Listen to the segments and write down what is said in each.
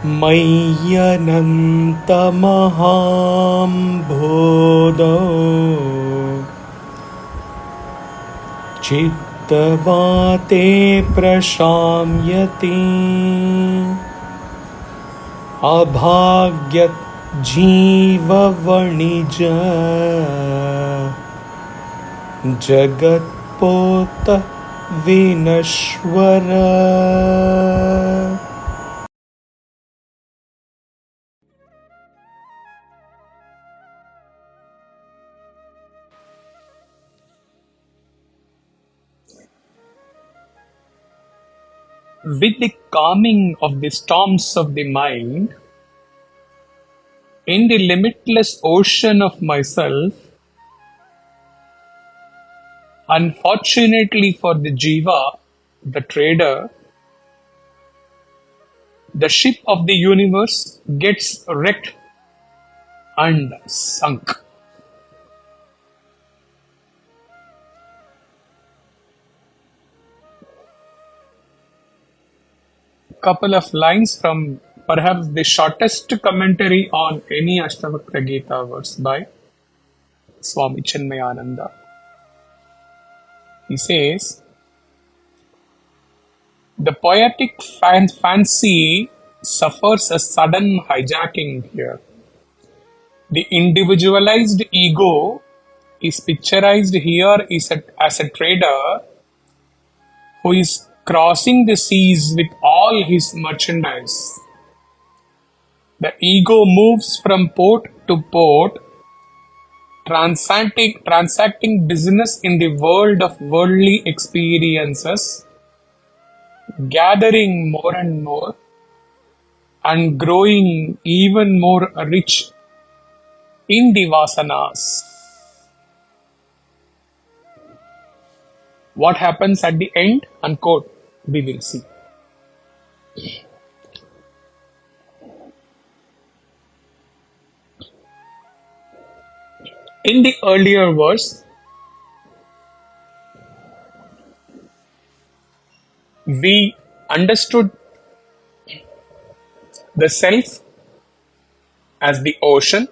mayyanantamahāmbhodhau cittavāte praśāmyati abhāgyājjīvavaṇijo jagatpoto vinaśvaraḥ. With the calming of the storms of the mind, in the limitless ocean of myself, unfortunately for the jiva, the trader, the ship of the universe gets wrecked and sunk. Couple of lines from perhaps the shortest commentary on any Ashtavakra Gita verse by Swami Chinmayananda. He says, the poetic fancy suffers a sudden hijacking here. The individualized ego is picturized here as a trader who is crossing the seas with all his merchandise. The ego moves from port to port, transacting business in the world of worldly experiences, gathering more and more, and growing even more rich in the vasanas. What happens at the end? Unquote. We will see. In the earlier verse, we understood the self as the ocean,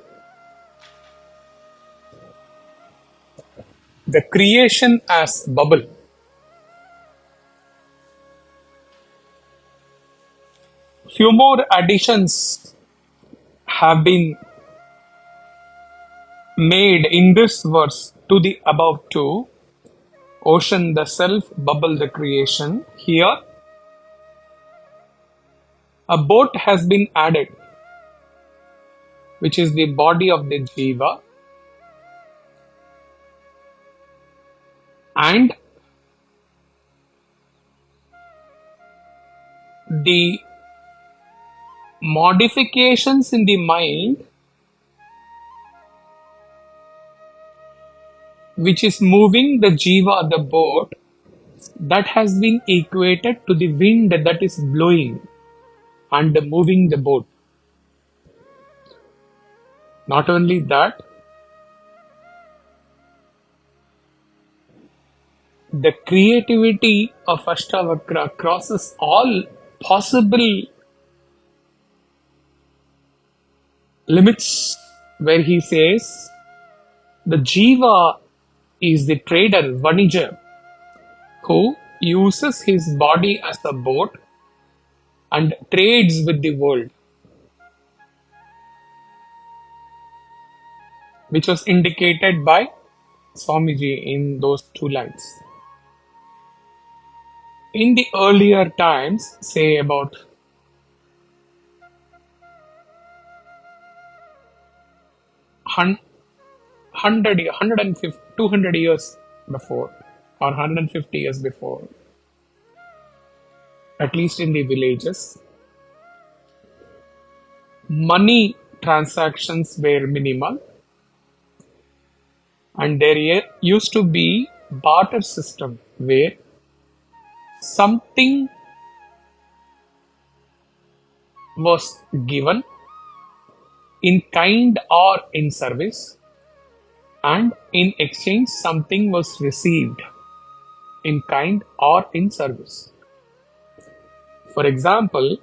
the creation as bubble. Few more additions have been made in this verse to the above two. Ocean, the self, bubble, the creation. Here, a boat has been added, which is the body of the jiva, and the modifications in the mind which is moving the jiva, the boat, that has been equated to the wind that is blowing and moving the boat. Not only that, the creativity of Ashtavakra crosses all possible limits, where he says the jiva is the trader, vanijo, who uses his body as a boat and trades with the world, which was indicated by Swamiji in those two lines. In the earlier times, say about 200 years before, or 150 years before, at least in the villages, money transactions were minimal, and there used to be barter system where something was given in kind or in service, and in exchange something was received in kind or in service. For example,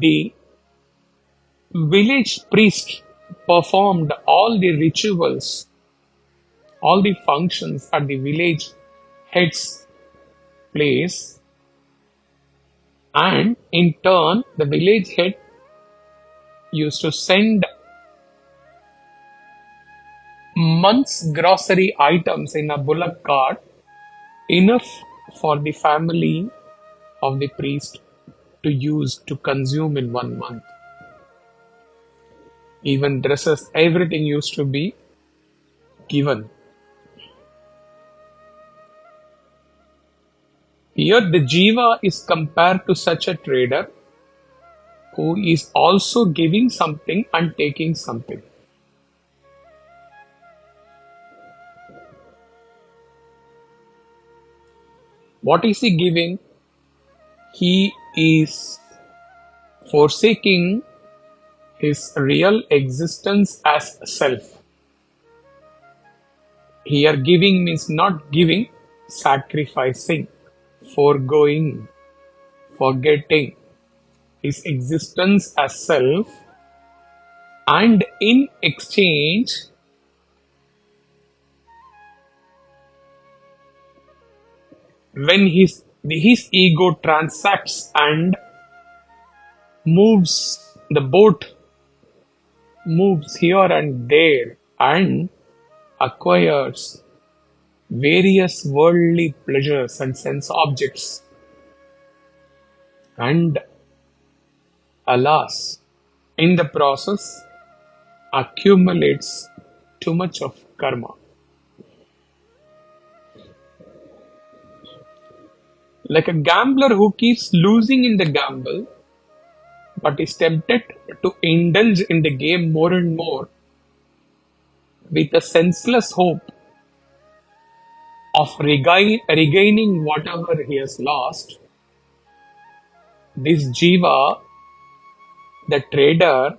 the village priest performed all the rituals, all the functions at the village head's place, and in turn the village head used to send month's grocery items in a bullock cart, enough for the family of the priest to consume in 1 month. Even dresses, everything used to be given. Here the jiva is compared to such a trader who is also giving something and taking something. What is he giving? He is forsaking his real existence as self. Here giving means not giving, sacrificing, foregoing, forgetting his existence as self, and in exchange when his ego transacts and moves, the boat moves here and there and acquires various worldly pleasures and sense objects, and alas, in the process accumulates too much of karma. Like a gambler who keeps losing in the gamble but is tempted to indulge in the game more and more with a senseless hope of regaining whatever he has lost, this jiva, the trader,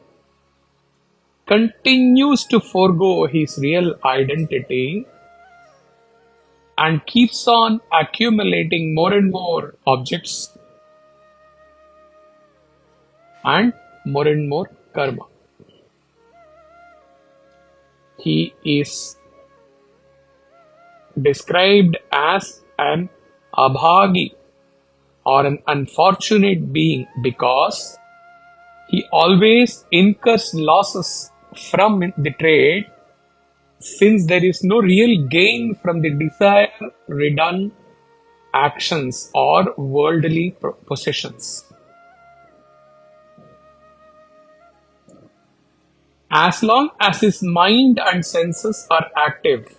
continues to forego his real identity and keeps on accumulating more and more objects and more karma. He is described as an abhāgyājjīva or an unfortunate being because he always incurs losses from the trade, since there is no real gain from the desire-ridden actions or worldly possessions. As long as his mind and senses are active,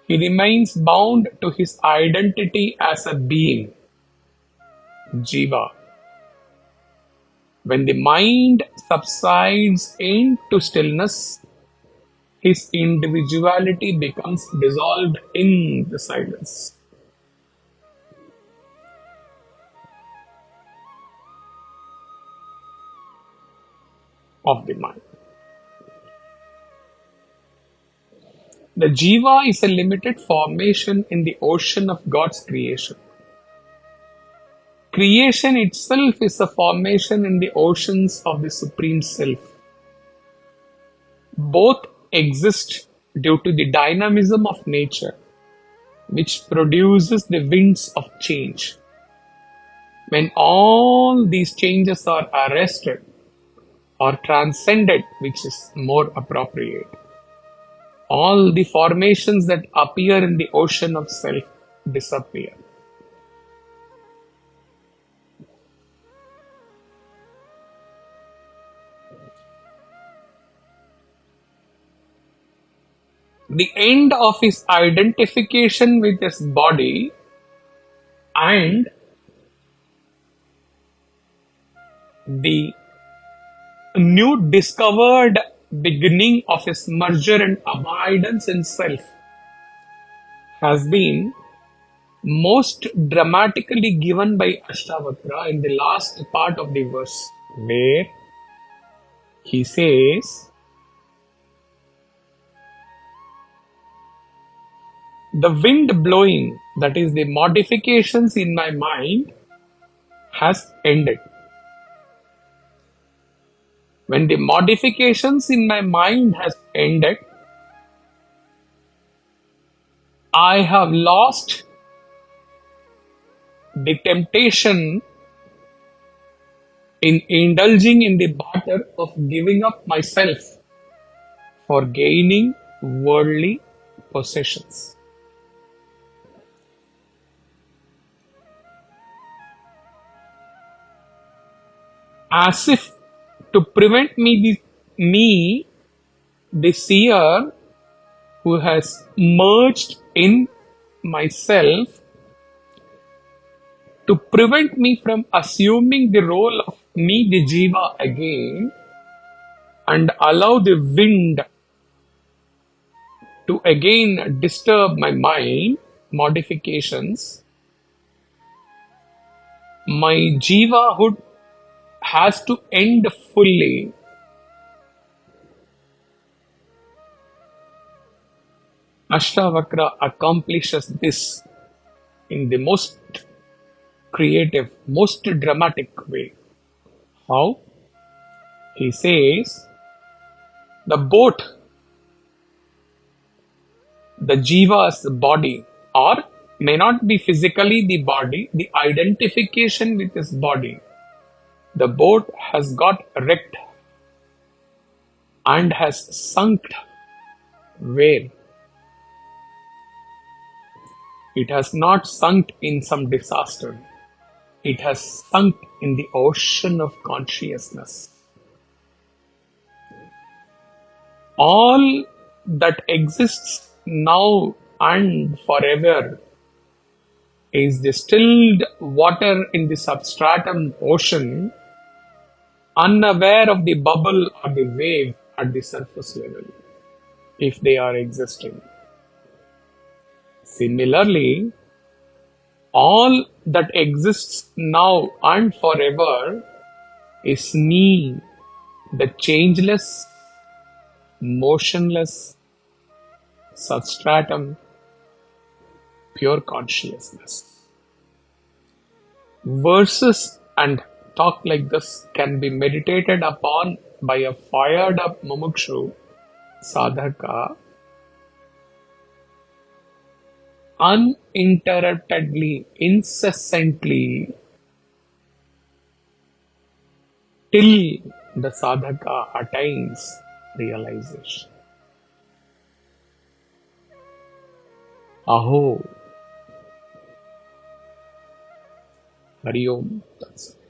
he remains bound to his identity as a being, jiva. When the mind subsides into stillness, his individuality becomes dissolved in the silence of the mind. The jiva is a limited formation in the ocean of God's creation. Creation itself is a formation in the oceans of the Supreme Self. Both exist due to the dynamism of nature, which produces the winds of change. When all these changes are arrested or transcended, which is more appropriate, all the formations that appear in the ocean of self disappear. The end of his identification with his body and the new discovered beginning of his merger and abidance in self has been most dramatically given by Ashtavakra in the last part of the verse, where he says, the wind blowing, that is the modifications in my mind, has ended. When the modifications in my mind has ended, I have lost the temptation in indulging in the barter of giving up myself for gaining worldly possessions. As if to prevent me, the seer who has merged in myself, to prevent me from assuming the role of me, the jiva, again, and allow the wind to again disturb my mind, modifications, my jivahood has to end fully. Ashtavakra accomplishes this in the most creative, most dramatic way. How? He says, the boat, the jiva's body, or may not be physically the body, the identification with his body. The boat has got wrecked and has sunk. Where? It has not sunk in some disaster. It has sunk in the ocean of consciousness. All that exists now and forever is the stilled water in the substratum ocean, unaware of the bubble or the wave at the surface level, if they are existing. Similarly, all that exists now and forever is me, the changeless, motionless substratum, pure consciousness. Verses and talk like this can be meditated upon by a fired up mumukshu sadhaka uninterruptedly, incessantly, till the sadhaka attains realization. Aho. Hari Om. That's it.